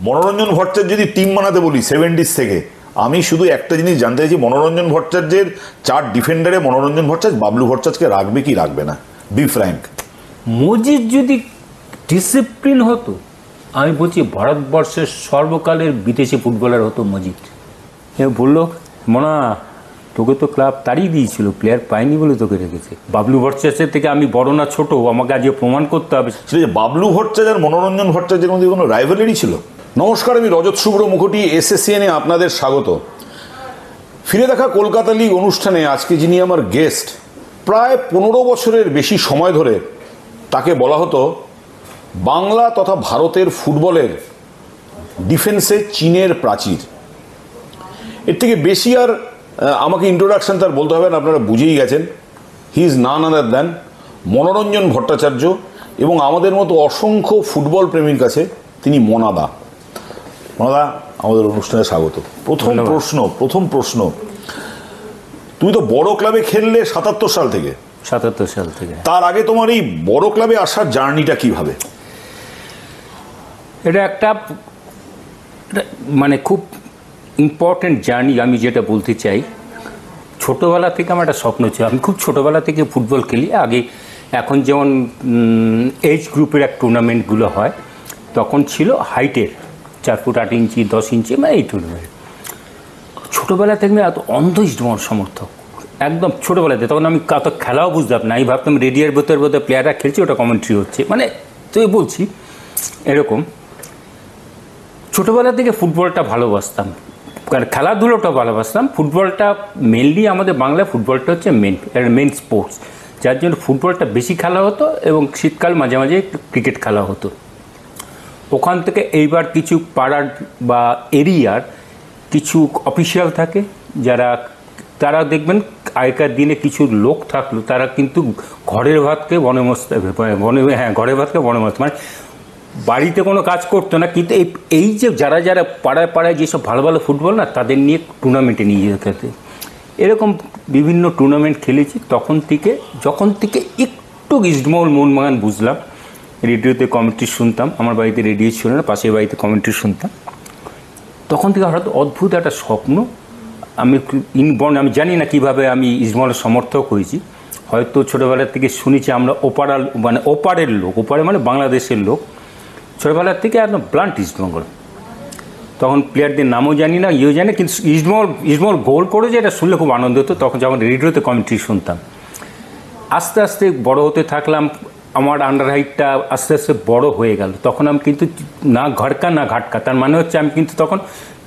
মনোরঞ্জন ভট্টাচার্য যদি টিম বানাতে বলি 70s থেকে, আমি শুধু একটা জিনিস জানতে চাইছি, মনোরঞ্জন ভট্টাচার্যের 4 ডিফেন্ডারে মনোরঞ্জন ভট্টাচার্য বাবলু ভট্টাচার্যকে রাখবে কি রাখবে না? Be Frank. মজিদ যদি ডিসিপ্লিন হতো, আমি বলছি ভারতবর্ষের সর্বকালের বিদেশি ফুটবলার হতো মজিদ। এ বললো মনা তোকে তো ক্লাব তাড়িয়ে দিয়েছিল, প্লেয়ার পাইনি বলে তোকে রেখেছে। বাবলু ভট্টাচার্যের থেকে আমি বড় না ছোট, আমাকে আজকে প্রমাণ করতে হবে। সেটা যে বাবলু ভট্টাচার্য আর মনোরঞ্জন ভট্টাচার্যের মধ্যে কোনো রাইভালরি ছিল? নমস্কার, আমি রজত শুভ্র মুখোটি, এসএসসিএনে আপনাদের স্বাগত। ফিরে দেখা কলকাতা লিগ অনুষ্ঠানে আজকে যিনি আমার গেস্ট, প্রায় 15 বছরের বেশি সময় ধরে তাকে বলা হতো বাংলা তথা ভারতের ফুটবলের ডিফেন্সে চীনের প্রাচীর। এর থেকে বেশি আর আমাকে ইন্ট্রোডাকশন তার বলতে হবে না, আপনারা বুঝেই গেছেন। He is none other than Manoranjan Bhattacharya, এবং আমাদের মতো অসংখ্য ফুটবল প্রেমীর কাছে তিনি মনাদা। মনাদা, আমাদের অনুষ্ঠানে স্বাগত। প্রথম প্রশ্ন, তুমি তো বড় ক্লাবে খেললে 77 সাল থেকে। 77 সাল থেকে। তার আগে তোমার এই বড় ক্লাবে আসার জার্নিটা কিভাবে? এটা একটা মানে খুব ইম্পর্টেন্ট জার্নি। আমি যেটা বলতে চাই, ছোটোবেলা থেকে আমার একটা স্বপ্ন ছিল, আমি খুব ছোটোবেলা থেকে ফুটবল খেলি। আগে এখন যেমন এজ গ্রুপের এক টুর্নামেন্টগুলো হয়, তখন ছিল হাইটের 4 ফুট 8 ইঞ্চি 10 ইঞ্চি, মানে এই টুর্নামেন্ট। ছোটোবেলা থেকে এত অন্ধ ইস্টবেঙ্গল সমর্থক, একদম ছোটোবেলাতে। তখন আমি কত খেলাও বুঝতাম না, আমি ভাবতাম রেডিয়ার ভেতর বোধহয় প্লেয়াররা খেলছে, ওটা কমেন্ট্রি হচ্ছে, মানে তুই বলছি এরকম। ছোটোবেলা থেকে ফুটবলটা ভালোবাসতাম, কারণ খেলাধুলোটা ভালোবাসতাম। ফুটবলটা মেনলি আমাদের বাংলায় ফুটবলটা হচ্ছে মেন স্পোর্টস, যার জন্য ফুটবলটা বেশি খেলা হতো, এবং শীতকাল মাঝে মাঝে ক্রিকেট খেলা হতো। ওখান থেকে এইবার কিছু পাড়ার বা এরিয়ার কিছু অফিসিয়াল থাকে, তারা দেখবেন আগেকার দিনে কিছু লোক থাকলো, তারা কিন্তু ঘরের ভাতকে ঘরের ভাতকে বনমস্ত, মানে বাড়িতে কোনো কাজ করতো না, কিন্তু এই যে যারা পাড়ায় পাড়ায় যেসব ভালো ভালো ফুটবল না, তাদের নিয়ে টুর্নামেন্টে নিয়ে যেতে, এরকম বিভিন্ন টুর্নামেন্ট খেলেছি। যখন থেকে একটু ইস্টবেঙ্গল মোহনবাগান বুঝলাম, রেডিওতে কমেন্ট্রি শুনতাম, আমার বাড়িতে রেডিও ছিল না, পাশের বাড়িতে কমেন্ট্রি শুনতাম, তখন থেকে হঠাৎ অদ্ভুত একটা স্বপ্ন। আমি আমি জানি না কীভাবে আমি ইস্টবেঙ্গলের সমর্থক হয়েছি, হয়তো ছোটোবেলার থেকে শুনেছি আমরা ওপারের লোক, ওপারে মানে বাংলাদেশের লোক, ছোটোবেলার থেকে একদম ব্লান্ট ইস্টবেঙ্গল। তখন প্লেয়ারদের নামও জানি না, জানি, কিন্তু ইস্টবেঙ্গল গোল করেছে এটা শুনলে খুব আনন্দ হতো। তখন যখন রেডিওতে কমেন্ট্রি শুনতাম, আস্তে আস্তে বড় হতে থাকলাম, আমার আন্ডার হাইটটা আস্তে আস্তে বড় হয়ে গেল। তখন আমি কিন্তু না ঘাটকা না ঘাটকা, তার মানে হচ্ছে আমি কিন্তু তখন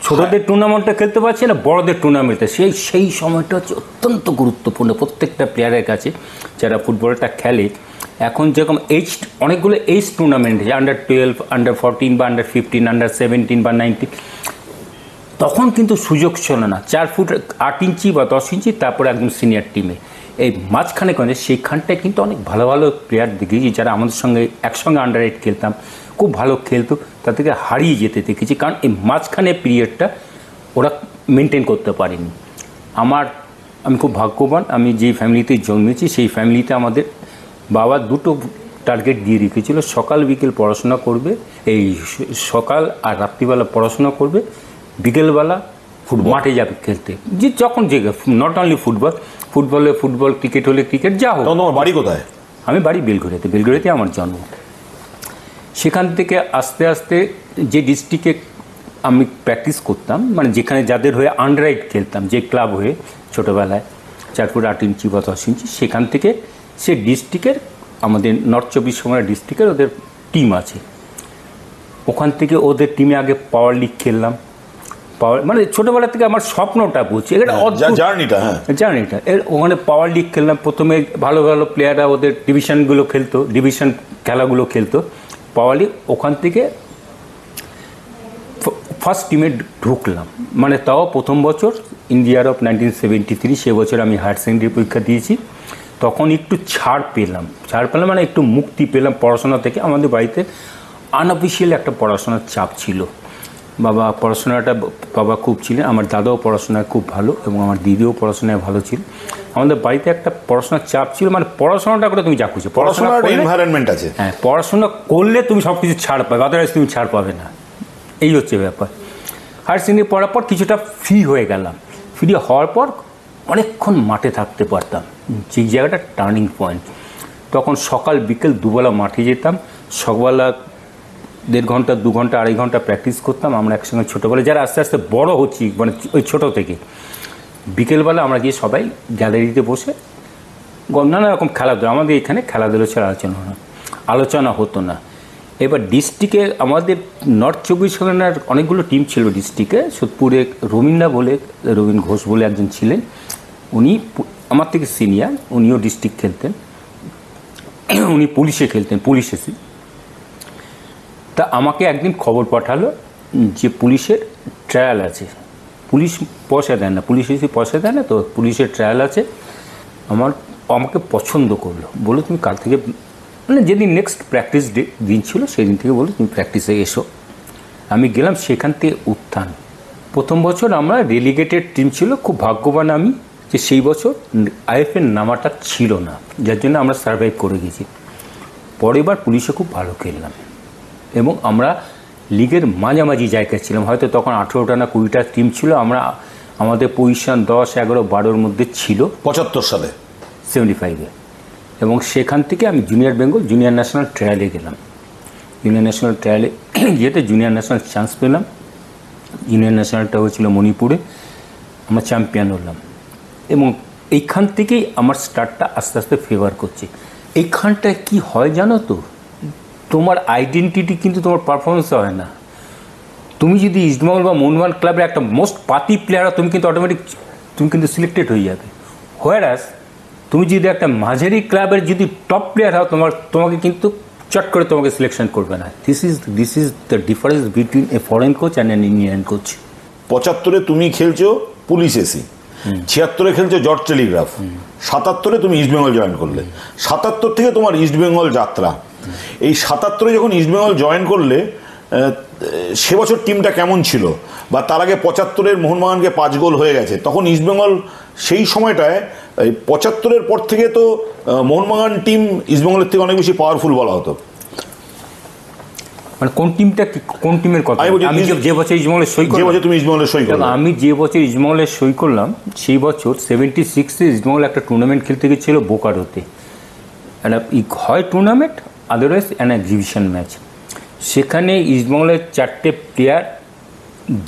ছোটদের টুর্নামেন্টটা খেলতে পারছি না, বড়দের টুর্নামেন্টে। সেই সময়টা হচ্ছে অত্যন্ত গুরুত্বপূর্ণ প্রত্যেকটা প্লেয়ারের কাছে যারা ফুটবলটা খেলে। এখন যেরকম অনেকগুলো এইজ টুর্নামেন্ট, আন্ডার 12, আন্ডার 14 বা আন্ডার 15, আন্ডার 17 বা 19, তখন কিন্তু সুযোগ ছিল না 4 ফুট 8 ইঞ্চি বা 10 ইঞ্চি, তারপরে একদম সিনিয়র টিমে। এই মাঝখানে সেইখানটায় কিন্তু অনেক ভালো ভালো প্লেয়ার দেখেছি, যারা আমাদের সঙ্গে একসঙ্গে আন্ডার 8 খেলতাম, খুব ভালো খেলতো, তাদেরকে হারিয়ে যেতে দেখেছি। কারণ এই মাঝখানে পিরিয়ডটা ওরা মেনটেন করতে পারেনি। আমি খুব ভাগ্যবান, আমি যে ফ্যামিলিতে জন্মেছি, সেই ফ্যামিলিতে আমাদের বাবা 2টো টার্গেট দিয়ে রেখেছিল, সকাল বিকেল পড়াশোনা করবে, এই সকাল আর রাত্রিবেলা পড়াশোনা করবে, বিকেলবেলা মাঠে যাবে খেলতে। যে যখন যে নট অনলি ফুটবল, ক্রিকেট হলে ক্রিকেট, যা হোক। তোমার বাড়ি কোথায়? আমি বাড়ি বেলঘড়িয়াতে আমার জন্ম। সেখান থেকে আস্তে আস্তে যে ডিস্ট্রিক্টে আমি প্র্যাকটিস করতাম, মানে যেখানে যাদের হয়ে আন্ডার 8 খেলতাম, যে ক্লাব হয়ে ছোটোবেলায় 4 ফুট 8 ইঞ্চি বা 10 ইঞ্চি, সেখান থেকে সে ডিস্ট্রিক্টের, আমাদের নর্থ 24 পরগনা ডিস্ট্রিক্টের ওদের টিম আছে, ওখান থেকে ওদের টিমে আগে পাওয়ার লিগ খেললাম। মানে ছোটোবেলা থেকে আমার স্বপ্নটা বলছি, এটা জার্নিটা ওখানে পাওয়ার লিগ খেললাম। প্রথমে ভালো ভালো প্লেয়াররা ওদের ডিভিশন খেলাগুলো খেলতো পাওয়ার লিগ। ওখান থেকে ফার্স্ট টিমে ঢুকলাম, মানে তাও প্রথম বছর ইন্ডিয়ার অফ 1973, সে বছর আমি হায়ার সেকেন্ডারি পরীক্ষা দিয়েছি। তখন একটু ছাড় পেলাম মানে একটু মুক্তি পেলাম পড়াশোনা থেকে। আমাদের বাড়িতে আনঅফিসিয়াল একটা পড়াশোনার চাপ ছিল, বাবা খুব ছিলেন, আমার দাদাও পড়াশোনায় খুব ভালো, এবং আমার দিদিও পড়াশোনায় ভালো ছিল। আমাদের বাড়িতে একটা পড়াশোনার চাপ ছিল, মানে পড়াশোনাটা করে তুমি যা খুঁজছো, পড়াশোনার এনভায়রনমেন্ট আছে, হ্যাঁ, পড়াশোনা করলে তুমি সব কিছু ছাড় পাবে, আদারওয়াইজ তুমি ছাড় পাবে না। এই হচ্ছে ব্যাপার। হায়ার সেকেন্ডারি পড়ার পর কিছুটা ফ্রি হয়ে গেলাম, ফ্রি হওয়ার পর অনেকক্ষণ মাঠে থাকতে পারতাম, যে জায়গাটা টার্নিং পয়েন্ট। তখন সকাল বিকেল দুবেলা মাঠে যেতাম, সকালবেলা 1.5 ঘন্টা 2 ঘন্টা 2.5 ঘন্টা প্র্যাকটিস করতাম আমরা একসঙ্গে ছোটোবেলায়, যারা আস্তে আস্তে বড় হচ্ছি মানে ওই ছোটো থেকে। বিকেলবেলা আমরা গিয়ে সবাই গ্যালারিতে বসে নানা রকম খেলাধুলা, আমাদের এখানে খেলাধুলো ছাড়া আলোচনা হতো না। এবার ডিস্ট্রিক্টে আমাদের নর্থ 24 পরগনার অনেকগুলো টিম ছিল ডিস্ট্রিক্টে। সোদপুরে রবীন ঘোষ বলে একজন ছিলেন, উনি আমার থেকে সিনিয়র, উনিও ডিস্ট্রিক্ট খেলতেন, উনি পুলিশে খেলতেন, পুলিশ এসি। তা আমাকে একদিন খবর পাঠালো যে পুলিশের ট্রায়াল আছে, পুলিশ পয়সা দেয় না, পুলিশ এসে পয়সা দেয় না, তো পুলিশের ট্রায়াল আছে। আমাকে পছন্দ করলো, বললো তুমি কাল থেকে, মানে যেদিন নেক্সট প্র্যাকটিস দিন ছিল সেদিন থেকে বললো তুমি প্র্যাকটিসে এসো। আমি গেলাম, সেখান থেকে উত্থান। প্রথম বছর আমরা রেলিগেটেড টিম ছিল, খুব ভাগ্যবান আমি যে সেই বছর আইএফএর নামাটা ছিল না, যার জন্য আমরা সার্ভাইভ করে গেছি। পরের বার পুলিশে খুব ভালো খেললাম এবং আমরা লিগের মাঝামাঝি জায়গায় ছিলাম, হয়তো তখন 18টা না 20টা টিম ছিল, আমাদের পজিশন 10, 11, 12-র মধ্যে ছিল 75 সালে 75-এ। এবং সেখান থেকে আমি জুনিয়র বেঙ্গল জুনিয়র ন্যাশনাল ট্রায়ালে গেলাম। জুনিয়র ন্যাশনাল ট্রায়ালে যেতে জুনিয়র ন্যাশনাল চান্স পেলাম। জুনিয়র ন্যাশনালটা হয়েছিল মণিপুরে, আমরা চ্যাম্পিয়ন হলাম। এবং এইখান থেকেই আমার স্টার্টটা আস্তে আস্তে ফেভার করছে। এইখানটায় কি হয় জানো তো, তোমার আইডেন্টিটি কিন্তু তোমার পারফরমেন্সে হয় না। তুমি যদি ইস্টবেঙ্গল বা মোহনবাগান ক্লাবের একটা মোস্ট পাতি প্লেয়ার, তুমি কিন্তু অটোমেটিক তুমি কিন্তু সিলেক্টেড হয়ে যাবে। হোয়ারাস তুমি যদি একটা মাঝারি ক্লাবের যদি টপ প্লেয়ার হও, তোমাকে কিন্তু চট করে তোমাকে সিলেকশন করবে না। This is the difference between a foreign coach and an Indian coach. 75-এ তুমি খেলছো পুলিশ এসি, 76-এ খেলছো জর্জ টেলিগ্রাফ, 77-এ তুমি ইস্টবেঙ্গল জয়েন করলে, 77 থেকে তোমার ইস্টবেঙ্গল যাত্রা। এই 77-এ যখন ইস্টবেঙ্গল জয়েন করলে, সে বছর টিমটা কেমন ছিল? বা তার আগে 75-এর মোহনবাগানকে 5 গোল হয়ে গেছে, তখন ইস্টবেঙ্গল সেই সময়টায় 75-এর পর থেকে তো মোহনবাগান টিম ইস্টবেঙ্গলের থেকে অনেক বেশি পাওয়ারফুল বলা হতো। মানে কোন টিমের কথা? আমি যে বছর ইস্টবেঙ্গলের সই করলাম, যে বছর তুমি ইস্টবেঙ্গলের সই করলে, আমি যে বছর ইস্টবেঙ্গলের সই করলাম সেই বছর 76-এ ইস্টবেঙ্গল একটা টুর্নামেন্ট খেলতে গিয়েছিল বোকারোতে। হয় tournament, otherwise an exhibition match. সেখানে ইস্টবেঙ্গলের 4টে প্লেয়ার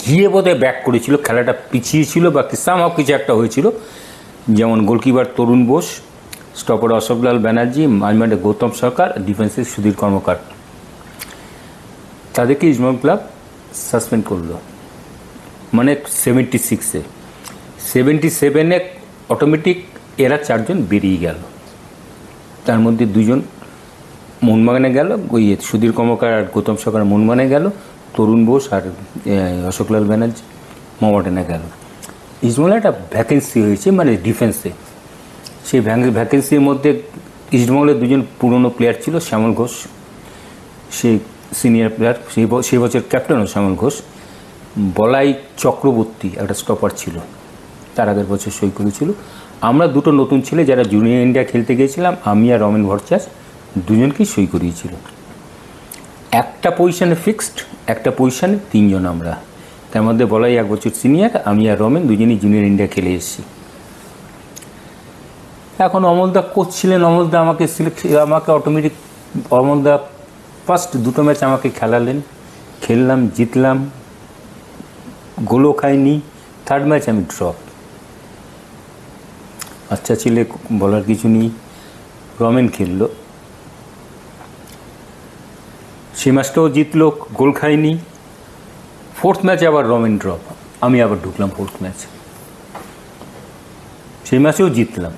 গিয়ে বোধহয় ব্যাক করেছিল, খেলাটা পিছিয়ে ছিল বা সামহাও কিছু একটা হয়েছিল। যেমন গোলকিপার তরুণ বোস, স্টপার অশোকলাল ব্যানার্জি, মাঝমাঠে গৌতম সরকার, ডিফেন্সে সুধীর কর্মকার। তাদেরকে ইস্টবেঙ্গল ক্লাব সাসপেন্ড করলো, মানে 76-এ। 77-এ অটোমেটিক এরা 4 জন বেরিয়ে গেল, তার মধ্যে 2 জন মোহনবাগানে গেল, ওই সুধীর কর্মকার আর গৌতম সরকার মোহনবাগানে গেল, তরুণ বোস আর অশোকলাল ব্যানার্জি মোহামেডানে গেল। ইস্টবেঙ্গলে একটা ভ্যাকেন্সি হয়েছে মানে ডিফেন্সে। সেই ভ্যাকেন্সির মধ্যে ইস্টবেঙ্গলের 2 জন পুরনো প্লেয়ার ছিল, শ্যামল ঘোষ, সেই সিনিয়র প্লেয়ার, সেই বছর ক্যাপ্টেনও শ্যামল ঘোষ। বলাই চক্রবর্তী একটা স্টপার ছিল, তার আগের বছর সই করেছিল। আমরা 2টো নতুন ছেলে যারা জুনিয়র ইন্ডিয়া খেলতে গিয়েছিলাম, আমি আর রমেন ভট্টাচার্য, 2 জনকেই সই করিয়েছিল। একটা পজিশানে ফিক্সড, একটা পজিশানে 3 জন আমরা। তার মধ্যে বলাই 1 বছর সিনিয়র, আমি আর রমেন 2 জনই জুনিয়র ইন্ডিয়া খেলে এসেছি। এখন অমলদা কোচ ছিলেন, অমলদা আমাকে অটোমেটিক, অমলদা ফার্স্ট 2টো ম্যাচ আমাকে খেলালেন, খেললাম, জিতলাম, গোলও খাইনি। 3rd ম্যাচ আমি ড্রপ। আচ্ছা ছেলে, বলার কিছু নেই। রমেন খেললো, সেই ম্যাচটাও জিতলো, গোল খাইনি। 4th ম্যাচে আবার রমেন ড্রপ, আমি আবার ঢুকলাম 4th ম্যাচে, সেই ম্যাচেও জিতলাম।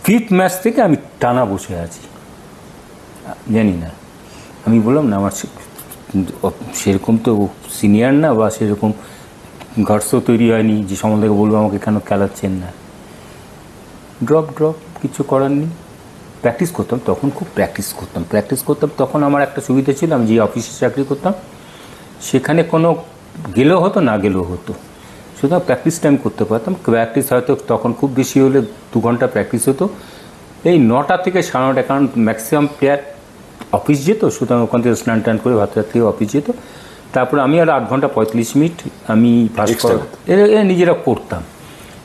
5th ম্যাচ থেকে আমি টানা বসে আছি, জানি না। আমি বললাম না, আমার সেরকম তো সিনিয়র না বা সেরকম গার্ডসও তৈরি হয়নি যে সম্বন্ধে বলবো আমাকে কেন খেলাচ্ছেন না। ড্রপ কিছু করার নেই। প্র্যাকটিস করতাম, তখন খুব প্র্যাকটিস করতাম। তখন আমার একটা সুবিধা ছিল, আমি যে অফিসে চাকরি করতাম সেখানে কোনো গেলেও হতো, না গেলেও হতো, সুতরাং প্র্যাকটিসটা আমি করতে পারতাম। প্র্যাকটিস হয়তো তখন খুব বেশি হলে 2 ঘন্টা প্র্যাকটিস হতো, এই 9টা থেকে 9:30, কারণ ম্যাক্সিমাম প্লেয়ার অফিস যেত, সুতরাং ওখান থেকে স্নান টান করে ভাত রাত থেকে অফিস যেত। তারপরে আমি আর 8 ঘন্টা 45 মিনিট আমি ভাস্কর এরা নিজেরা করতাম।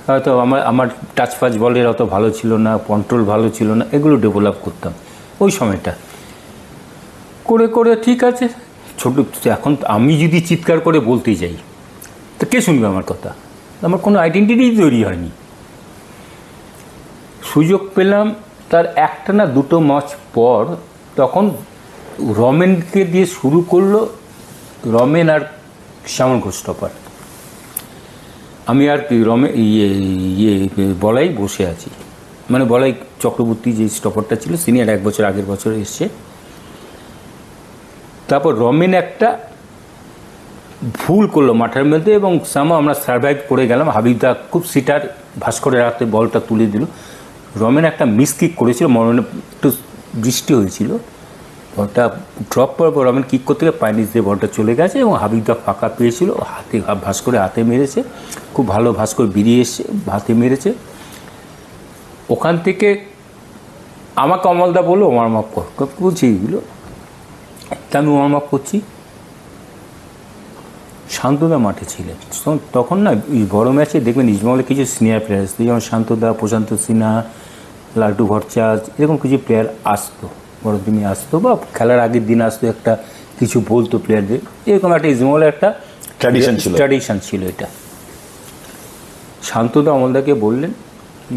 হয়তো আমার টাচ ফাচ বলের অত ভালো ছিল না, কন্ট্রোল ভালো ছিল না, এগুলো ডেভেলপ করতাম ওই সময়টা করে করে। ঠিক আছে, ছোটো এখন আমি যদি চিৎকার করে বলতে যাই তো কে শুনবে আমার কথা? আমার কোনো আইডেন্টিটি তৈরি হয়নি। সুযোগ পেলাম তার একটা না দুটো ম্যাচ পর, তখন রমেনকে দিয়ে শুরু করলো, রমেন আর শ্যামল ঘোষ স্টপার। আমি আর বলাই বসে আছি, মানে বলাই চক্রবর্তী যে স্টপারটা ছিল সিনিয়র, 1 বছর আগের বছর এসছে। তারপর রমেন একটা ভুল করলো মাঠের মধ্যে এবং আমরা সার্ভাইভ করে গেলাম। হাবিবদা খুব সিটার, ভাস্করের হাতে বলটা তুলে দিল। রমেন একটা মিস কিক করেছিল, মনে একটু বৃষ্টি হয়েছিল, বলটা ড্রপ করার পর রমেন কিক করতে গিয়ে পাইনিস দিয়ে বলটা চলে গেছে এবং হাবিবদা ফাঁকা পেয়েছিল, হাতে ভাস্করের হাতে মেরেছে, খুব ভালো ভাস্কর বেরিয়ে এসছে, হাতে মেরেছে। ওখান থেকে আমাকে অমলদা বললো ওয়ার্ম আপ কর, বলছি এইগুলো, তা আমি ওয়ার্ম আপ করছি। শান্তদা মাঠে ছিলেন তখন না, এই বড়ো ম্যাচে দেখবেন ইস্টবেঙ্গলে কিছু সিনিয়র প্লেয়ার আসতো, যেমন শান্তদা, প্রশান্ত সিনহা, লালটু ভট্টাচার্য, এরকম কিছু প্লেয়ার আসতো, বড় দিনে আসতো বা খেলার আগের দিন আসতো, একটা কিছু বলতো প্লেয়ারদের, এরকম একটা ইস্টবেঙ্গলে একটা ট্র্যাডিশন ছিল এটা। শান্তদা অমলদাকে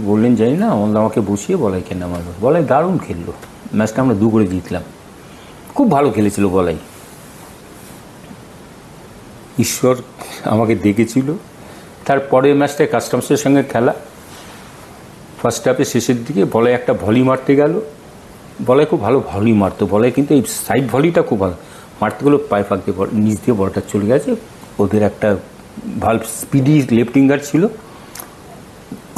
বললেন জানি না, অমলদা আমাকে বসিয়ে বলাইকে নামালো। বলাই দারুণ খেললো, ম্যাচটা আমরা 2 করে জিতলাম, খুব ভালো খেলেছিল বলাই। ঈশ্বর আমাকে দেখেছিল। তারপরের ম্যাচটায় কাস্টমসের সঙ্গে খেলা, ফার্স্ট হাফে শেষের দিকে বলাই একটা ভলি মারতে গেল, বলাই খুব ভালো ভলি মারতো, বলাই কিন্তু এই সাইড ভলিটা খুব ভালো মারতে গেলো, পায়ে ফাঁক দিয়ে নিচ দিয়ে বলটা চলে গেছে। ওদের একটা ভালো স্পিডি লেফট উইঙ্গার ছিল,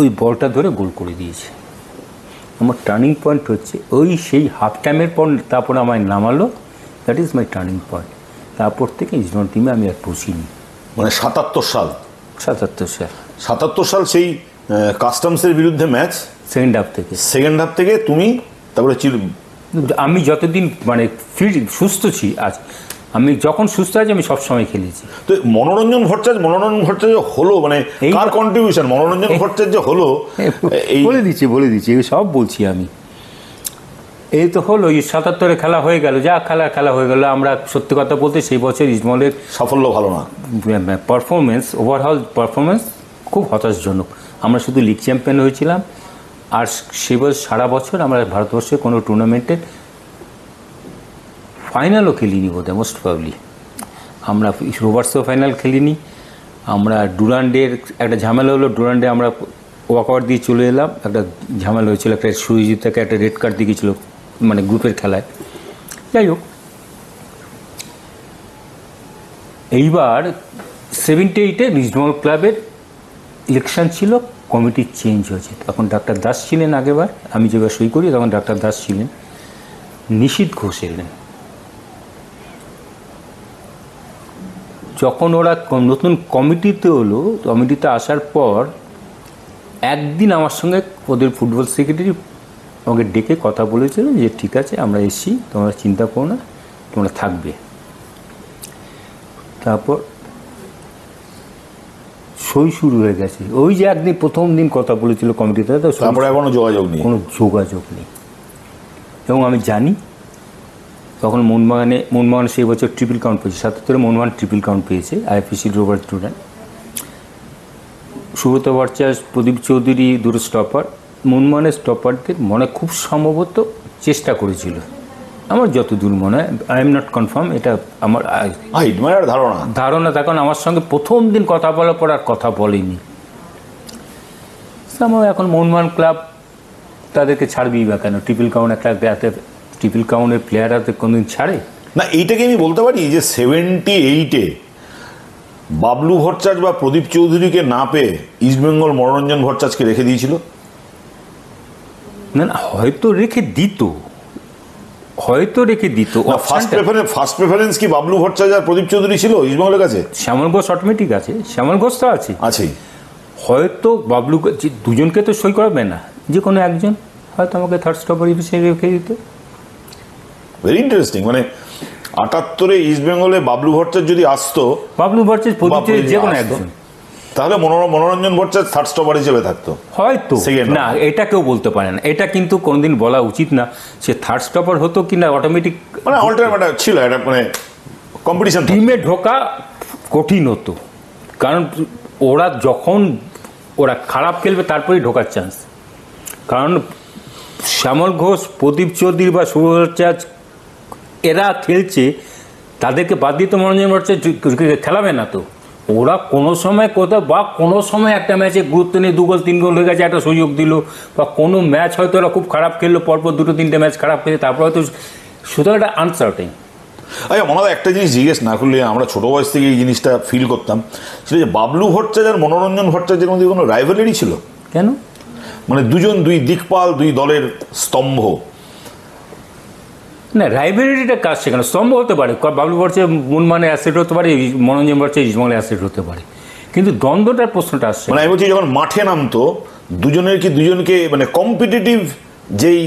ওই বলটা ধরে গোল করে দিয়েছে। আমার টার্নিং পয়েন্ট হচ্ছে ওই সেই হাফ টাইমের পর, তারপর আমায় নামালো, that is my turning point. তারপর থেকে ইস্টবেঙ্গল টিমে আমি আর বসিনি। মানে 77 সাল 77 সাল সেই কাস্টমসের বিরুদ্ধে ম্যাচ, সেকেন্ড হাফ থেকে তুমি তারপরে আমি যতদিন মানে ফিট সুস্থ ছি আজ, আমি যখন সুস্থ আছি আমি সবসময় খেলেছি। তো মনোরঞ্জন ভট্টাচার্য হলো, মানে কার কন্ট্রিবিউশন মনোরঞ্জন ভট্টাচার্য হলো? বলে দিচ্ছি সব বলছি আমি। এই তো হলো, 77-এ খেলা হয়ে গেল, যা খেলা হয়ে গেল। আমরা সত্যি কথা বলতে সেই বছর ইস্টবেঙ্গলের সাফল্য ভালো না, পারফরমেন্স, ওভারঅল পারফরমেন্স খুব হতাশজনক। আমরা শুধু লিগ চ্যাম্পিয়ন হয়েছিলাম, আর সে সারা বছর আমরা ভারতবর্ষের কোনো টুর্নামেন্টের ফাইনালও খেলিনি বোধহয়, মোস্ট প্রবাবলি। আমরা রোভার্সও ফাইনাল খেলিনি। আমরা ডুরান্ডের একটা ঝামেলা হলো, ডুরান্ডে আমরা ওয়াকআউট দিয়ে চলে এলাম, একটা ঝামেলা হয়েছিল, একটা সুরজিৎকে একটা রেড কার্ড দিয়ে গেছিলো, মানে গ্রুপের খেলায়। যাই হোক, এইবার 78-এ ইস্টবেঙ্গল ক্লাবের ইলেকশন ছিল, কমিটি চেঞ্জ হয়েছে। তখন ডাক্তার দাস ছিলেন, আগেবার আমি যেবার সই করি তখন ডাক্তার দাস ছিলেন, নিশীথ ঘোষ এলেন। যখন ওরা নতুন কমিটিতে হলো, কমিটিতে আসার পর একদিন আমার সঙ্গে ওদের ফুটবল সেক্রেটারি আমাকে ডেকে কথা বলেছিল যে ঠিক আছে আমরা এসছি, তোমরা চিন্তা করো না, তোমরা থাকবে। তারপর সই শুরু হয়ে গেছে। ওই যে একদিন প্রথম দিন কথা বলেছিল কমিটিতে, তারপরে কোনো যোগাযোগ নেই। এবং আমি জানি তখন মোহনবাগান সেই বছর ট্রিপল কাউন্ট পেয়েছে, 77-এ মোহনবাগান ট্রিপল কাউন্ট পেয়েছে, IFAC rover student, Subrata Bhattacharya, Pradip Chowdhury, দুটো স্টপার। মোহনবাগানের স্টপারদের মনে খুব সম্ভবত চেষ্টা করেছিল, আমার যতদূর মনে হয়, আই এম নট কনফার্ম, এটা আমার ধারণা। তখন আমার সঙ্গে প্রথম দিন কথা বলার পর আর কথা বলেনি। আমার এখন মোহনবাগান ক্লাব তাদেরকে ছাড়বেই বা কেন? ট্রিপল কাউন্ট একটা ট্রিপল কাউন্টের প্লেয়াররা তো কোনোদিন ছাড়ে না। এইটাকে আমি বলতে পারি যে 78-এ বাবলু ভট্টাচার্য বা প্রদীপ চৌধুরীকে না পেয়ে ইস্টবেঙ্গল মনোরঞ্জন ভট্টাচার্যকে রেখে দিয়েছিল। না, হয়তো রেখে দিত। ফার্স্ট প্রেফারেন্স কি বাবলু ভট্টাচার্য আর প্রদীপ চৌধুরী ছিল ইস্টবেঙ্গলের কাছে? শ্যামল ঘোষ অটোমেটিক আছে, শ্যামল ঘোষ তো আছে। হয়তো বাবলু দুজনকে তো সই করাবে না, যে কোনো একজন হয়তো আমাকে থার্ড স্টপার হিসেবে রেখে দিত। Very interesting. মানে 78-এ ইস্টবেঙ্গলে বাবলু ভট্টাচার্য যদি আসতো, বাবলু ভট্টাচার্য প্রদীপ যে কোনো একজন, তাহলে মনোরঞ্জন ভট্টাচার্য থার্ড স্টপার হিসেবে থাকতো হয়তো। না, এটা কেউ বলতে পারে না, এটা কিন্তু কোনোদিন বলা উচিত না। সে থার্ড স্টপার হতো কিনা অটোমেটিক, মানে অল্টারনেট ছিল একটা, মানে কম্পিটিশন। টিমে ঢোকা কঠিন হতো, কারণ ওরা খারাপ খেলবে তারপরেই ঢোকার চান্স। কারণ শ্যামল ঘোষ, প্রদীপ চৌধুরী বা শুভচার্য এরা খেলছে, তাদেরকে বাদ দিয়ে তো মনোরঞ্জন ভট্টাচার্য খেলাবে না। তো ওরা কোনো সময় কোথাও বা কোনো সময় একটা ম্যাচে গুরুত্ব নিয়ে 2 গোল 3 গোল হয়ে গেছে, একটা সুযোগ দিল, বা কোনো ম্যাচ হয়তো ওরা খুব খারাপ খেললো, পরপর 2-3টে ম্যাচ খারাপ খেলে, তারপর হয়তো সুতরাং একটা আনসার্টেন। আচ্ছা, মনে হয় একটা জিনিস জিজ্ঞেস না করলে, আমরা ছোটো বয়স থেকে এই জিনিসটা ফিল করতাম, সেটা যে বাবলু ভট্টাচার্য আর মনোরঞ্জন ভট্টাচার্যের মধ্যে কোনো রাইভালরি ছিল? কেন? মানে দুই দিকপাল, দুই দলের স্তম্ভ। না, রাইভেলিটিটা কাজ সেখানে স্তম্ভ হতে পারে। বাবলু ভট্টাচার্য মুনমানের অ্যাসেট হতে পারে, মনোরঞ্জন ভট্টাচার্য ইস্টবেঙ্গলের অ্যাসেট হতে পারে, কিন্তু দ্বন্দ্বটার প্রশ্নটা আসছে। মানে আমি বলছি, যখন মাঠে নামতো দুজনকে মানে কম্পিটিটিভ যেই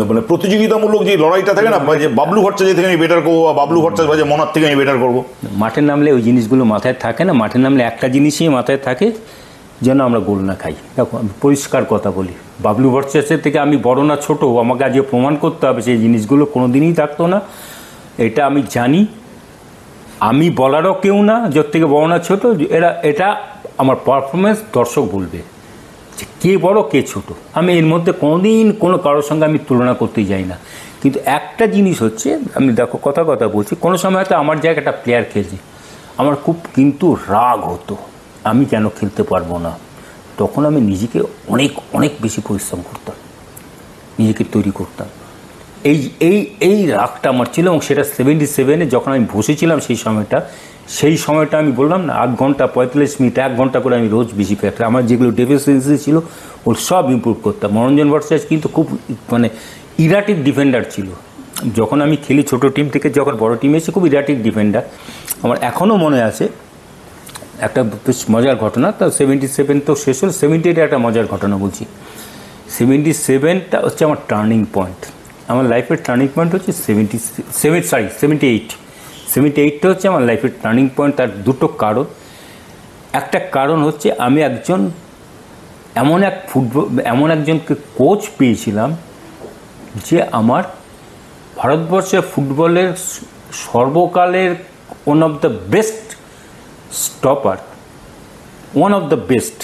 মানে প্রতিযোগিতামূলক যে লড়াইটা থাকে না, যে বাবলু ভট্টাচার্য থেকে আমি বেটার করবো, বা বাবলু ভট্টাচার্য মনার থেকে আমি বেটার করবো, মাঠে নামলে ওই জিনিসগুলো মাথায় থাকে না। মাঠে নামলে একটা জিনিসই মাথায় থাকে, যেন আমরা গোল না খাই। দেখো, আমি পরিষ্কার কথা বলি, বাবলু ভট্টাচার্যের থেকে আমি বড় না ছোট, আমাকে আজকে প্রমাণ করতে হবে, সেই জিনিসগুলো কোনো দিনই থাকতো না। এটা আমি জানি, আমি বলারও কেউ না যার থেকে বড় না ছোট। এটা আমার পারফরমেন্স দর্শক বলবে যে কে বড় কে ছোট। আমি এর মধ্যে কোনোদিন কোনো কারোর সঙ্গে আমি তুলনা করতে যাই না। কিন্তু একটা জিনিস হচ্ছে, আমি দেখো কথা বলছি, কোনো সময় হয়তো আমার জায়গায় একটা প্লেয়ার খেলছে, আমার খুব কিন্তু রাগ হতো, আমি কেন খেলতে পারবো না। তখন আমি নিজেকে অনেক অনেক বেশি পরিশ্রম করতাম, নিজেকে তৈরি করতাম। এই রাগটা আমার ছিল, এবং সেটা 77-এ যখন আমি বসেছিলাম সেই সময়টা আমি বললাম না, 8 ঘন্টা 45 মিনিট 1 ঘন্টা করে আমি রোজ বেশি প্র্যাকটিস, আমার যেগুলো ডেফিসিয়েন্সি ছিল ওর সব ইমপ্রুভ করতাম। মনোরঞ্জন ভট্টাচার্য কিন্তু খুব মানে ইরাটিক ডিফেন্ডার ছিল। যখন আমি খেলি ছোট টিম থেকে যখন বড় টিমে এসে, খুব ইরাটিক ডিফেন্ডার। আমার এখনও মনে আছে একটা বেশ মজার ঘটনা। তা 77 তো শেষ হল, 78 একটা মজার ঘটনা বলছি। 77টা হচ্ছে আমার টার্নিং পয়েন্ট, আমার লাইফের টার্নিং পয়েন্ট হচ্ছে 78টা হচ্ছে আমার লাইফের টার্নিং পয়েন্ট। তার দুটো কারণ। একটা কারণ হচ্ছে আমি এমন একজনকে কোচ পেয়েছিলাম, যে আমার ভারতবর্ষের ফুটবলের সর্বকালের one of the best stopper, one of the best,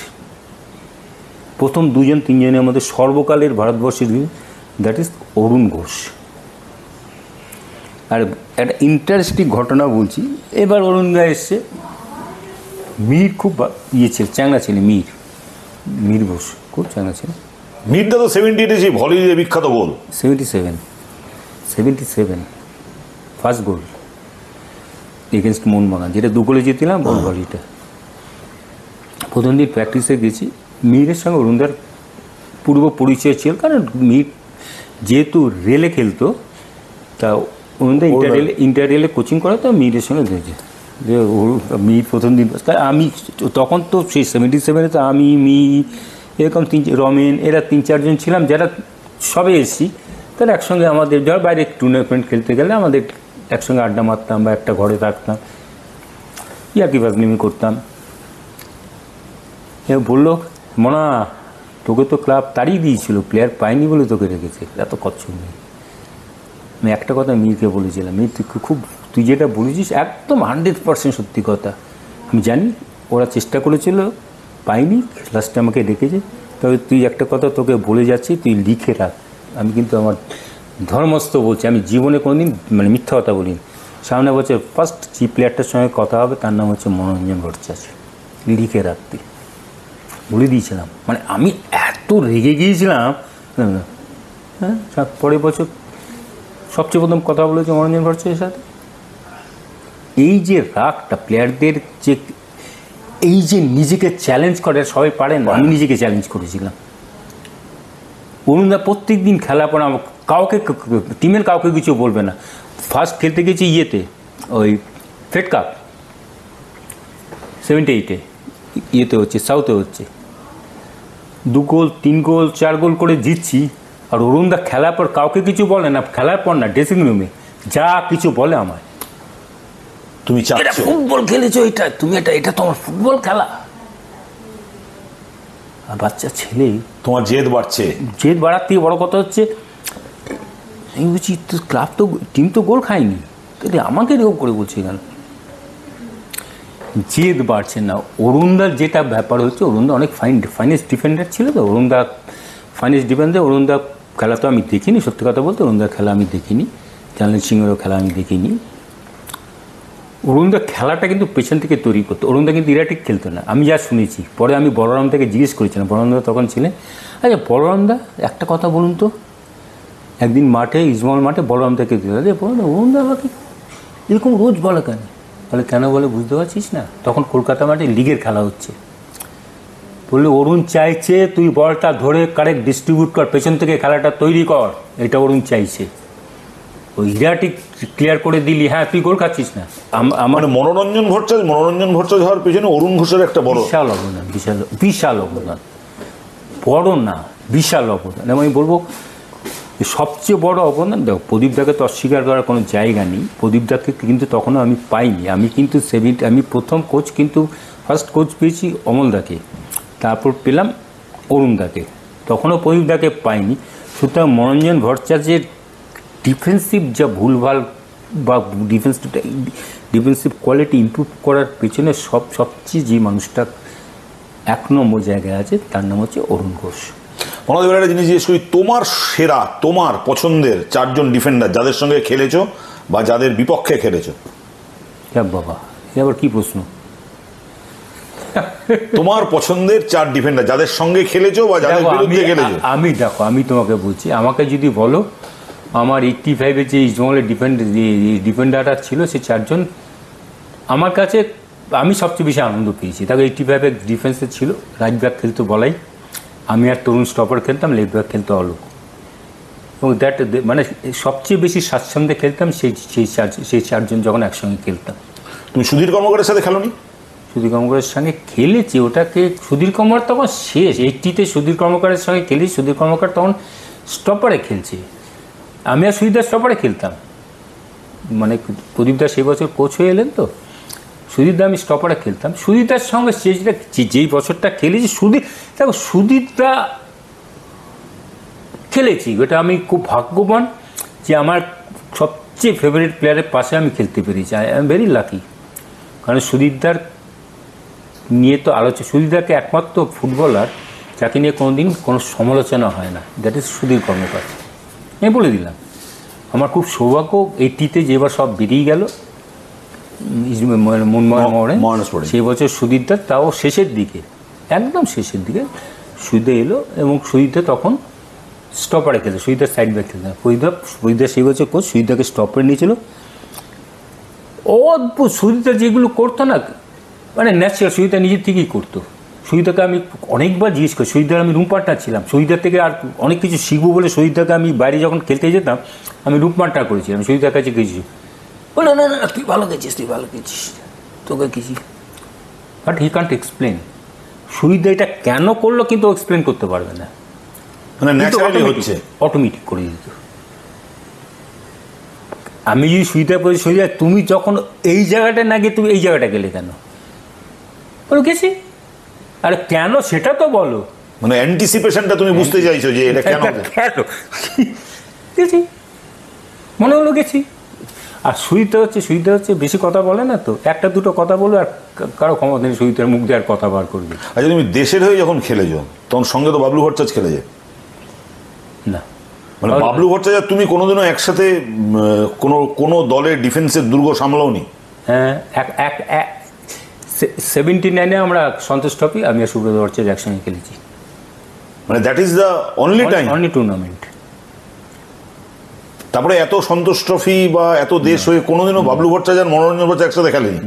প্রথম 2-3 জনের মধ্যে সর্বকালের ভারতবর্ষের, দ্যাট ইজ অরুণ ঘোষ। আর একটা ইন্টারেস্টিং ঘটনা বলছি, এবার অরুণ ঘোষ এসছে, মীর খুব ছিল, চ্যাংড়া ছিল, মীর ঘোষ খুব চ্যাংড়া ছিল। মিডটা তো 78-এ সেই ভলির বিখ্যাত গোল, 77 ফার্স্ট গোল এগেনস্ট মোহনবাগান, যেটা 2 গোলে জিতলাম, বল ভলিটা। প্রথম দিন প্র্যাকটিসে গেছি, মীরের সঙ্গে অরুণদার পূর্ব পরিচয় ছিল, কারণ মীর যেহেতু রেলে খেলতো, তা অরুণদা ইন্টার রেলে কোচিং করাতো, মীরের সঙ্গে দেখেছে যে মীর প্রথম দিন। তখন তো সেই 77-এ তো আমি, এরকম রমেন, এরা 3-4 জন ছিলাম, যারা সবে এসেছি। তাহলে একসঙ্গে আমাদের ধর বাইরে টুর্নামেন্ট খেলতে গেলে আমাদের একসঙ্গে আড্ডা মারতাম, বা একটা ঘরে থাকতাম, ইয়ার্কি ফাজলিমি করতাম। এ বললো, মনা তোকে তো ক্লাব তাড়িয়ে দিয়েছিল, প্লেয়ার পাইনি বলে তোকে রেখেছে, এত কচ্ছপ নেই। আমি একটা কথা মীরকে বলেছিলাম, মীর তুই যেটা বলেছিস একদম 100% সত্যি কথা। আমি জানি ওরা চেষ্টা করেছিল, পাইনি, লাস্টে আমাকে ডেকেছে। তবে তুই একটা কথা তোকে বলে যাচ্ছি, তুই লিখে রাখ। আমি কিন্তু আমার ধর্মস্থ বলছি, আমি জীবনে কোনোদিন মানে মিথ্যা কথা বলিনি। সামনে বছর ফার্স্ট যে প্লেয়ারটার সঙ্গে কথা হবে তার নাম হচ্ছে মনোরঞ্জন ভট্টাচার্য, লিখে রাখতে বলে দিয়েছিলাম। মানে আমি এত রেগে গিয়েছিলাম। হ্যাঁ, পরের বছর সবচেয়ে প্রথম কথা বলেছে মনোরঞ্জন ভট্টাচার্যের সাথে। এই যে রাগটা প্লেয়ারদের, যে এই যে নিজেকে চ্যালেঞ্জ করে, সবাই পারে না, আমি নিজেকে চ্যালেঞ্জ করেছিলাম। অরুণদা প্রত্যেক দিন খেলার পর কাউকে, টিমের কাউকে কিছু বলবে না। ফার্স্ট খেলতে গেছি ওই ফেড কাপ 78-এ হচ্ছে, সাউথে হচ্ছে, 2 গোল 3 গোল 4 গোল করে জিতছি। আর অরুণদা খেলার পর কাউকে কিছু বলে না, খেলার পর না, ড্রেসিং রুমে যা কিছু বলে আমায়, তুমি এটা চাচ্ছ ফুটবল খেলেছো, এটা তুমি এটা তোমার ফুটবল খেলা। আর বাচ্চা ছেলে, তোমার জেদ বাড়ছে। জেদ বাড়ার থেকে বড় কথা হচ্ছে, আমি বলছি তো ক্লাব তো টিম তো গোল খায়নি, তাহলে আমাকে এরকম করে বলছে কেন? জেদ বাড়ছে না। অরুণদার যেটা ব্যাপার হচ্ছে, অরুণদা অনেক ফাইনেস্ট ডিফেন্ডার ছিল তো, অরুণদা ফাইনেস্ট ডিফেন্ডার। অরুণদা খেলা তো আমি দেখিনি, সত্যি কথা বলতে অরুণদার খেলা আমি দেখিনি, চ্যালেঞ্জ সিংয়েরও খেলা আমি দেখিনি। অরুণদা খেলাটা কিন্তু পেছন থেকে তৈরি করতো। অরুণদা কিন্তু ইরাটিক খেলতো না, আমি যা শুনেছি। পরে আমি বলরাম থেকে জিজ্ঞেস করেছিলাম, বলরামদা তখন ছিলেন। আচ্ছা বলরামদা, একটা কথা বলুন তো, একদিন মাঠে, ইজমল মাঠে বলরাম থেকে দিল, অরুণদা আমাকে এরকম রোজ বলে কেন? বলে কেন বলে বুঝতে পারছিস না? তখন কলকাতা মাঠে লিগের খেলা হচ্ছে। বললে অরুণ চাইছে তুই বলটা ধরে কারেক্ট ডিস্ট্রিবিউট কর, পেছন থেকে খেলাটা তৈরি কর, এটা অরুণ চাইছে। ওই হিরাটিক ক্লিয়ার করে দিলি, হ্যাঁ তুই গোল খাচ্ছিস না। আমার মনোরঞ্জন ভট্টাচার্য হওয়ার পেছনে অরুণ ঘোষের একটা বড় বিশাল অবদান, বিশাল অবদান, বড় না বিশাল অবদান। এবং আমি বলবো সবচেয়ে বড় অবদান, দেখো প্রদীপদাকে তো অস্বীকার করার কোনো জায়গা নেই। প্রদীপদাকে কিন্তু তখনও আমি পাইনি। আমি কিন্তু আমি প্রথম কোচ, কিন্তু ফার্স্ট কোচ পেয়েছি অমলদাকে, তারপর পেলাম অরুণদাকে, তখনও প্রদীপদাকে পাইনি। সুতরাং মনোরঞ্জন ভট্টাচার্যের ডিফেন্সিভ যা ভুলভাল বা ডিফেন্সিভ কোয়ালিটি ইমপ্রুভ করার পেছনে সবচেয়ে যে মানুষটা 1 নম্বর জায়গায় আছে, তার নাম হচ্ছে অরুণ ঘোষ। মনোজ, একটা জিনিস জিজ্ঞেস করি, তোমার সেরা, তোমার পছন্দের 4 জন ডিফেন্ডার যাদের সঙ্গে খেলেছো বা যাদের বিপক্ষে খেলেছো? হ্যাঁ বাবা, এবার কি প্রশ্ন? তোমার পছন্দের 4 ডিফেন্ডার যাদের সঙ্গে খেলেছো বা যাদের বিরুদ্ধে খেলেছো? আমি তোমাকে বলছি, আমাকে যদি বলো, আমার 85-এ যে ইজমলের ডিফেন্ডাররা ছিল, সে 4 জন আমার কাছে আমি সবচেয়ে বেশি আনন্দ পেয়েছি। তাকে 85-এর ডিফেন্সে ছিল, রাইট ব্যাক খেলতো বলাই, আমি আর তরুণ স্টপার খেলতাম, লেফট ব্যাক খেলতো অলোক। এবং মানে সবচেয়ে বেশি স্বাচ্ছন্দ্যে খেলতাম সেই 4 জন যখন একসঙ্গে খেলতাম। তুমি সুধীর কর্মকারের সাথে খেলোনি? সুধীর কর্মকারের সঙ্গে খেলেছি, ওটাকে সুধীর কর্মকার তখন শেষ 80-তে সুধীর কর্মকারের সঙ্গে খেলেছি। সুধীর কর্মকার তখন স্টপারে খেলছে, আমি আর সুধীরদার স্টপারে খেলতাম। মানে প্রদীপদা সেই বছর কোচ হয়ে এলেন তো, সুধীরদা আমি স্টপারে খেলতাম। সুধীরদার সঙ্গে যেই বছরটা খেলেছি, দেখো সুধীরদা খেলেছি, ওটা আমি খুব ভাগ্যবান যে আমার সবচেয়ে ফেভারিট প্লেয়ারের পাশে আমি খেলতে পেরেছি। I am very lucky. কারণ সুধীরদার নিয়ে তো আলোচনা, সুধীরদাকে একমাত্র ফুটবলার যাকে নিয়ে কোনোদিন কোনো সমালোচনা হয় না, দ্যাট ইজ সুধীর কর্মকার। আমি বলে দিলাম, আমার খুব সৌভাগ্য 80-তে যেবার সব বেরিয়ে গেল মোহনে, সেই বছর সুধীরদার, তাও শেষের দিকে, একদম শেষের দিকে সুধীর এলো, এবং সুধীরদা তখন স্টপারে খেলতো, সুধীরদার সাইড ব্যাক খেলতো। সুধীরদা সেই বছর কোচ, সুধীরদাকে স্টপারে নিয়েছিল। অদ্ভুত সুধীরদা যেগুলো করতো না, মানে ন্যাচারাল, সুধীরদা নিজের থেকেই করতো। সুধীরদাকে আমি অনেকবার জিজ্ঞেস করি, সুধীরদার আমি রুম পার্টনার ছিলাম, সুধীরদার থেকে আর অনেক কিছু শিখবো বলে সুধীরদাকে আমি বাইরে যখন খেলতে যেতাম, আমি রুম পার্টনার করেছিলাম, সুধীরদার কাছে গেছি। বলে না তুই ভালো গেছিস, তোকে কিছু, বাট হি কান্ট এক্সপ্লেন। সুধীরদা এটা কেন করলো কিন্তু এক্সপ্লেন করতে পারবে না, মানে ন্যাচারালি হচ্ছে, অটোমেটিক করে দিত। আমি যদি সুবিধা করি, সুবিধা তুমি যখন এই জায়গাটা না গিয়ে তুমি এই জায়গাটা গেলে কেন? বলো গেছি, আরে কেন সেটা তো বলো। মানে অ্যান্টিসিপেশনটা তুমি বুঝতে চাইছো যে এটা কেন গেছি, মনে হলো গেছি। আর সুবিধা হচ্ছে বেশি কথা বলে না তো, 1-2 কথা বলো, আর কারো ক্ষমতা নেই সুবিধার মুখ দিয়ে আর কথা বার করবে। আচ্ছা, তুমি দেশের হয়ে যখন খেলেছো তখন সঙ্গে তো বাবলু ভট্টাচার্য খেলেছে না? মানে বাবলু ভট্টাচার্য তুমি কোনোদিনও একসাথে কোনো দলের ডিফেন্সের দুর্গ সামলাওনি? হ্যাঁ, 79-এ আমরা সন্তোষ ট্রফি, আমি আর সুব্রত ভট্টাচার্য একসঙ্গে খেলেছি। মানে that is the only time, only tournament. তারপরে এত সন্তোষ ট্রফি বা এত দেশ হয়ে কোনোদিনও বাবলু ভট্টাচার্য মনোরঞ্জন ভট্টাচার্য একসাথে খেলেনি?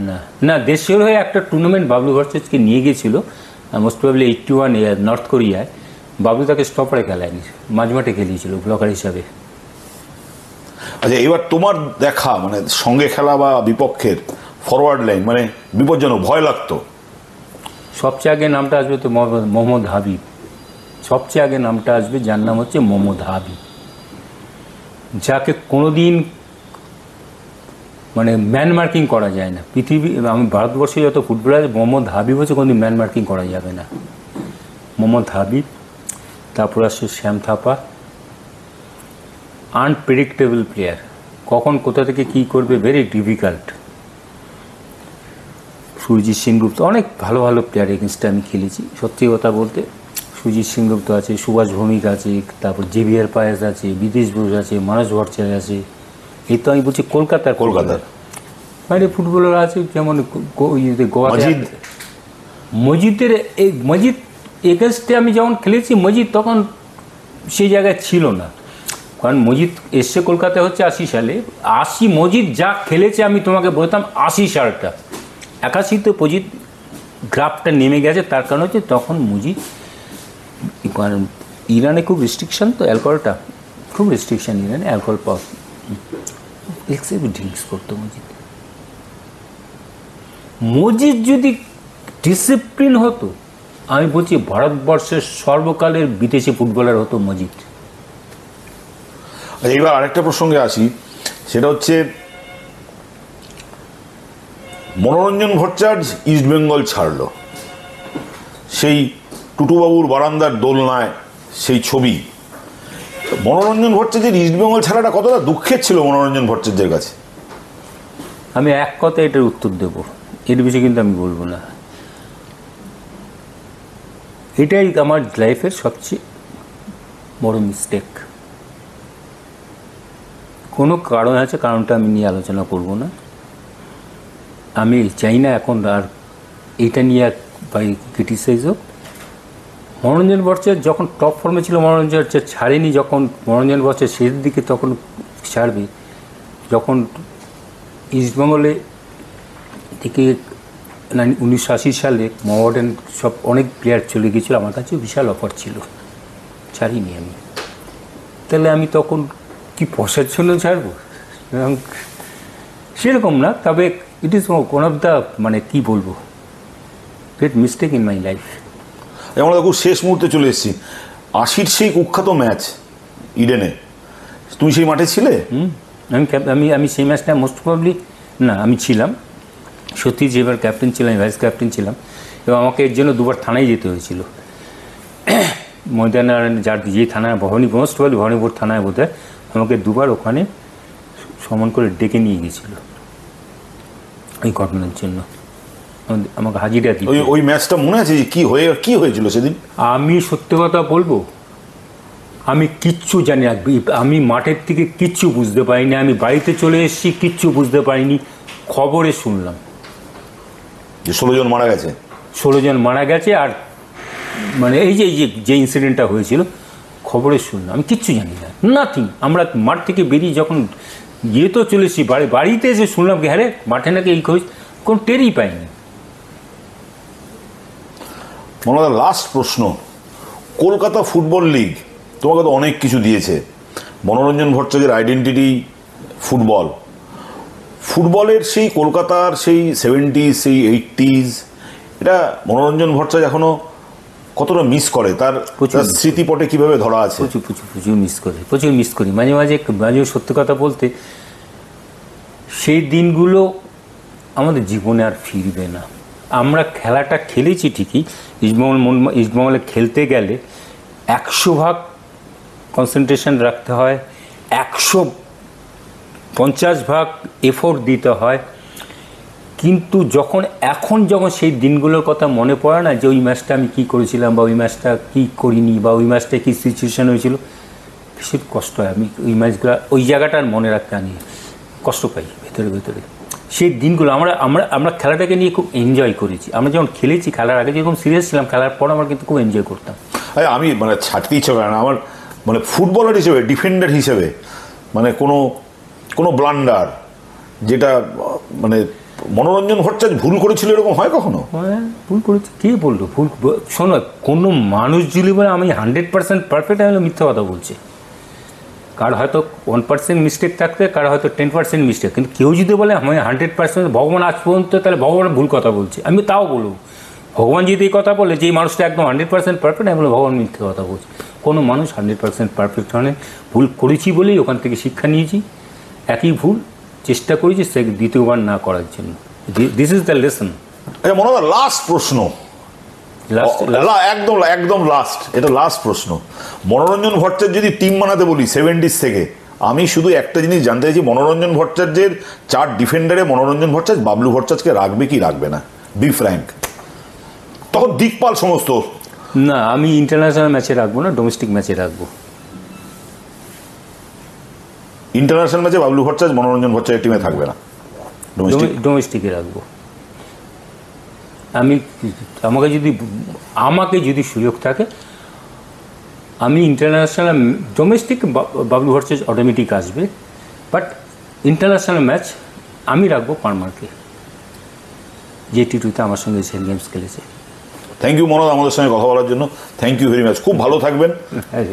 না, দেশের হয়ে একটা টুর্নামেন্ট বাবলু ভট্টাচার্যকে নিয়ে গিয়েছিল, মোস্ট প্রবাবলি 81 নর্থ কোরিয়ায়। বাবলু তাকে স্টপারে খেলায়নি, মাঝমাঠে খেলিয়েছিল ব্লকার হিসাবে। আচ্ছা, এবার তোমার দেখা মানে সঙ্গে খেলা বা বিপক্ষের ফরওয়ার্ড লাইন, মানে বিপজ্জনক, ভয় লাগতো? সবচেয়ে আগে নামটা আসবে তো মোহাম্মদ হাবিব, সবচেয়ে আগে নামটা আসবে, যার নাম হচ্ছে মোহাম্মদ হাবিব, যাকে কোনোদিন মানে ম্যান মার্কিং করা যায় না। পৃথিবী, আমি ভারতবর্ষে যত ফুটবলার আছে, মোহাম্মদ হাবিব হচ্ছে কোনো ম্যান মার্কিং করা যাবে না। মোহাম্মদ হাবিব, তারপর আসছে শ্যাম থাপা, আনপ্রেডিক্টেবল প্লেয়ার, কখন কোথা থেকে কী করবে, ভেরি ডিফিকাল্ট। সুরজিৎ সেনগুপ্ত, অনেক ভালো ভালো প্লেয়ার এগেনস্টে আমি খেলেছি সত্যি কথা বলতে। সুরজিৎ সেনগুপ্ত আছে, সুভাষ ভৌমিক আছে, তারপর জেভিয়ার পায়েস আছে, বিদেশ বোস আছে, মানস ভট্টাচার্য আছে। এই তো আমি বলছি কলকাতার বাইরে ফুটবলার আছে, যেমন গোয়াতে মজিদের, এই মজিদ এগেনস্টে আমি যখন খেলেছি, মজিদ তখন সেই জায়গায় ছিল না। কারণ মজিদ এসছে কলকাতায় হচ্ছে 80 সালে। মজিদ যা খেলেছে আমি তোমাকে বলতাম 80 সালটা, 81-তে মজিদ গ্রাফটা নেমে গেছে। তার কারণ হচ্ছে তখন মজিদ, ইরানে খুব রেস্ট্রিকশান, তো অ্যালকোহলটা খুব রেস্ট্রিকশান ইরানে, অ্যালকোহল পাওয়া এক্সেস ড্রিঙ্কস করতো মজিদ। মজিদ যদি ডিসিপ্লিন হতো, আমি বলছি ভারতবর্ষের সর্বকালের বিদেশি ফুটবলার হতো মজিদ। এইবার আরেকটা প্রসঙ্গে আসি, সেটা হচ্ছে মনোরঞ্জন ভট্টাচার্য ইস্টবেঙ্গল ছাড়লো, সেই টুটুবাবুর বারান্দার দোলনায় সেই ছবি। মনোরঞ্জন ভট্টাচার্যের ইস্টবেঙ্গল ছাড়াটা কতটা দুঃখের ছিল মনোরঞ্জন ভট্টাচার্যের কাছে? আমি এক কথায় এটার উত্তর দেব, এর বিষয়ে কিন্তু আমি বলবো না। এটাই আমার লাইফের সবচেয়ে বড় মিস্টেক। কোনো কারণ আছে, কারণটা আমি নিয়ে আলোচনা করব না। আমি চাই না এখন আর এইটা নিয়ে আর বাই ক্রিটিসাইজ হোক। মনোরঞ্জন ভট্টাচার্য যখন টপ ফর্মে ছিল, মনোরঞ্জন ভট্টাচার্য ছাড়েনি। যখন মনোরঞ্জন ভট্টাচার্য শেষের দিকে তখন ছাড়বে, যখন ইস্টবেঙ্গলে থেকে 1980 সালে মডার্ন সব অনেক প্লেয়ার চলে গিয়েছিল, আমার কাছে বিশাল অফার ছিল, ছাড়িনি আমি। তাহলে আমি তখন কি পয়সার জন্য ছাড়বো? সেরকম না, তবে it is one of the, মানে কী বলবো, great mistake in my life. আমরা খুব শেষ মুহূর্তে চলে এসেছি। 80-র সেই কুখ্যাত ম্যাচ ইডেনে, তুমি সেই মাঠে ছিলে? আমি সেই ম্যাচটা মোস্ট প্রবলি, না আমি ছিলাম সত্যি, যে এবার ক্যাপ্টেন ছিলাম, ভাইস ক্যাপ্টেন ছিলাম, এবং আমাকে এর জন্য দুবার থানায় যেতে হয়েছিল। ময়দানের যার যে থানায়, মোস্ট প্রবলি ভবানীপুর থানায় বোধহয়, আমাকে দুবার ওখানে সমন করে ডেকে নিয়ে গেছিল এই ঘটনার জন্য, আমাকে হাজিরা দিই। ওই ম্যাচটা মনে আছে যে কি হয়েছিল সেদিন? আমি সত্যি কথা বলবো, আমি কিচ্ছু জানি না, আমি মাঠের থেকে কিচ্ছু বুঝতে পারিনি। আমি বাড়িতে চলে এসেছি, কিচ্ছু বুঝতে পারিনি। খবরে শুনলাম যে 16 জন মারা গেছে। 16 জন মারা গেছে, আর মানে এই যে ইনসিডেন্টটা হয়েছিল, খবরে শুনলাম, আমি কিচ্ছু জানি না, নাথিং। আমরা মাঠ থেকে বেরিয়ে যখন গিয়ে তো চলে এসেছি, বাড়িতে এসে শুনলাম কি, হ্যাঁ রে মাঠে নাকি এই খোঁজ, কোনো টেরই পাইনি। মনে লাস্ট প্রশ্ন, কলকাতা ফুটবল লিগ তোমাকে তো অনেক কিছু দিয়েছে। মনোরঞ্জন ভট্টাচার্যের আইডেন্টিটি ফুটবলের সেই কলকাতার সেই 70s, সেই 80s, এটা মনোরঞ্জন ভট্টাচার্য এখনো কতটা মিস করে? তার স্মৃতিপটে কিভাবে ধরা আছে? প্রচুর মিস করি। মাঝে মাঝে সত্যি কথা বলতে, সেই দিনগুলো আমাদের জীবনে আর ফিরবে না। আমরা খেলাটা খেলেছি ঠিকই, ইস্টবেঙ্গলে খেলতে গেলে 100% কনসেন্ট্রেশন রাখতে হয়, 150% এফোর্ট দিতে হয়। কিন্তু এখন যখন সেই দিনগুলোর কথা মনে পড়ে না, যে ওই ম্যাচটা আমি কী করেছিলাম, বা ওই ম্যাচটা কী করিনি, বা ওই ম্যাচটা কী সিচুয়েশান হয়েছিল, ভীষণ কষ্ট হয়। আমি ওই ম্যাচগুলো, ওই জায়গাটা আর মনে রাখতে আমি কষ্ট পাই ভেতরে। সেই দিনগুলো আমরা খেলাটাকে নিয়ে খুব এনজয় করেছি। আমরা যখন খেলেছি, খেলার আগে যেরকম সিরিয়াস ছিলাম, খেলার পর আমরা কিন্তু খুব এনজয় করতাম। আমি মানে ছাড়তে ইচ্ছে করে না আমার, মানে ফুটবলার হিসেবে, ডিফেন্ডার হিসেবে, মানে কোনো ব্লান্ডার যেটা মানে মনোরঞ্জন ভট্টাচার্য ভুল করেছিল, এরকম হয় কখনো? হ্যাঁ, ভুল করেছি, কে বললো ভুল? শোনো, কোনো মানুষ যদি বলে আমি 100% পারফেক্ট, আমি মিথ্যা কথা বলছি। কার হয়তো 1% মিস্টেক থাকতে, কার হয়তো 10% মিস্টেক, কিন্তু কেউ যদি বলে আমি 100% ভগবান আজ পর্যন্ত, তাহলে ভগবান ভুল কথা বলছে, আমি তাও বলবো। ভগবান যদি এই কথা বলে যে এই মানুষটা একদম 100% পারফেক্ট, আমি বলবো ভগবান মিথ্যে কথা বলছে। কোনো মানুষ 100% পারফেক্ট হয় না। ভুল করেছি বলেই ওখান থেকে শিক্ষা নিয়েছি, একই ভুল চেষ্টা করেছি সে দ্বিতীয়বার না করার জন্য। This is the lesson. আচ্ছা মনে হয় লাস্ট প্রশ্ন, একদম একদম লাস্ট, এটা লাস্ট প্রশ্ন। মনোরঞ্জন ভট্টাচার্য যদি টিম বানাতে বলি 70s থেকে, আমি শুধু একটা জিনিস জানতে চাইছি, মনোরঞ্জন ভট্টাচার্যের 4 ডিফেন্ডারে মনোরঞ্জন ভট্টাচার্য বাবলু ভট্টাচার্যকে রাখবে কি রাখবে না? Be frank. তখন দিকপাল সমস্ত। না, আমি ইন্টারন্যাশনাল ম্যাচে রাখবো না, ডোমেস্টিক ম্যাচে রাখবো। ইন্টারন্যাশনাল ম্যাচে বাবলু ভট্টাচার্য মনোরঞ্জন ভট্টাচার্য টিমে থাকবে না, ডোমেস্টিকে রাখবো। আমাকে যদি সুযোগ থাকে আমি international, domestic Bablu Bhattacharya automatic আসবে, বাট ইন্টারন্যাশনাল ম্যাচ আমি রাখবো পারমারকে, যে টি2তে আমার সঙ্গে এশিয়ান গেমস খেলেছে। থ্যাংক ইউ মনোজ আমাদের সঙ্গে কথা বলার জন্য। Thank you very much. খুব ভালো থাকবেন। হ্যাঁ।